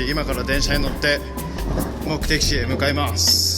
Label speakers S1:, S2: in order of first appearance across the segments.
S1: し今から電車に乗って目的地へ向かいます。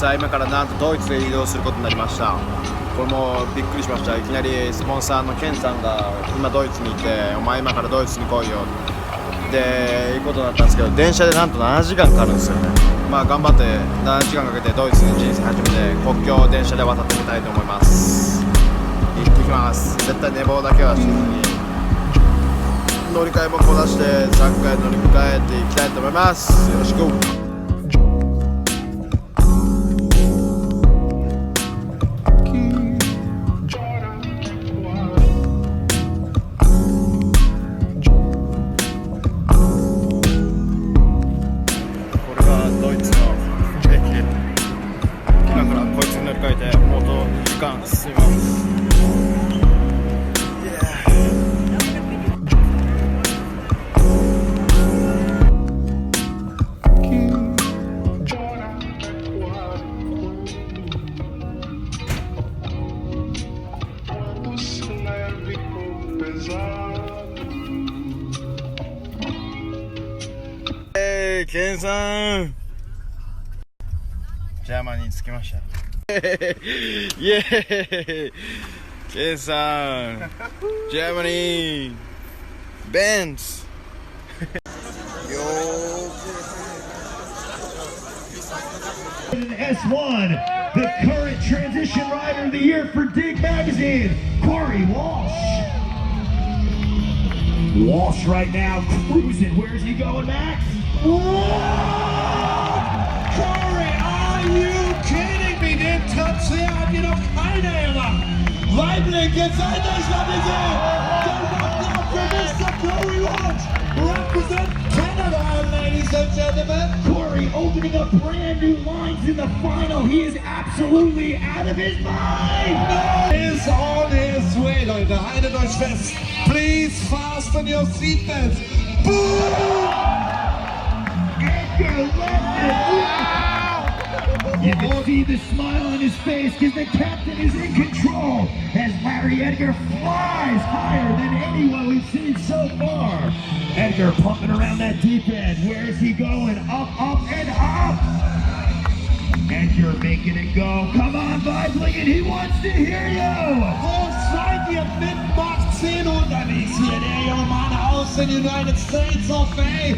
S2: さあ今からなんとドイツへ移動することになりました。これもびっくりしました。いきなりスポンサーのケンさんが今ドイツにいて、お前今からドイツに来いよっていうことになったんですけど、電車でなんと7時間かかるんですよね。まあ頑張って7時間かけてドイツに人生初めて国境を電車で渡ってみたいと思います。行ってきます。絶対寝坊だけはしずに乗り換えもこなして3回乗り換えていきたいと思います。よろしく。進みます。こ
S1: ケンさんジャーマニーに着きましたイエーイケンさんジャーマニーVANS
S3: S1, the current transition rider of the year for Dig Magazine, Corey Walsh. Walsh right now cruising. Where's he going, Max? Whoa! Corey, are you kidding me? Den Touch hier hat hier noch keiner gemacht. Weibling, jetzt seid euch noch nicht so. Mr. Corey Walsh, represent Canada, ladies and gentlemen. Corey opening up brand new lines in the final. He is absolutely out of his mind.
S4: Is on his way, Leute. Haltet euch fest. Please fasten your seatbelts. Boom!
S3: Edgar left it. You can see the smile on his face because the captain is in control as Larry Edgar flies higher than anyone we've seen so far. Edgar pumping around that deep end. Where is he going? Up, up, and up. Edgar making it go. Come on, Weibling, he wants to hear you.
S4: Wo seid ihr mit Mach 10 unterwegs hier? Der junge Mann aus den United States of A.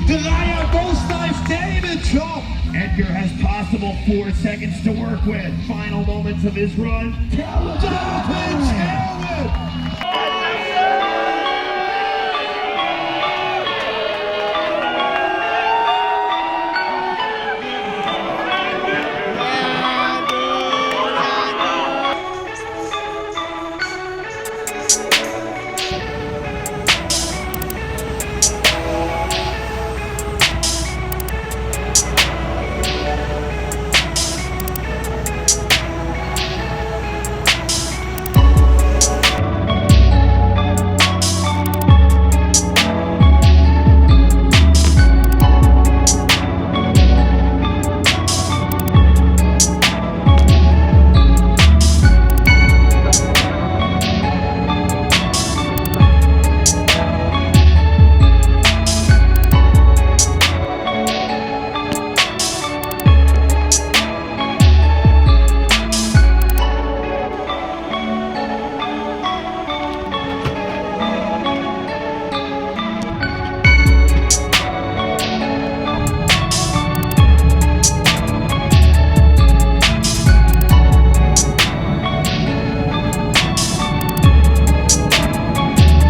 S4: Dreier Most Life David Job.
S3: Edgar has possible 4 seconds to work with. Final moments of his run. Tell him.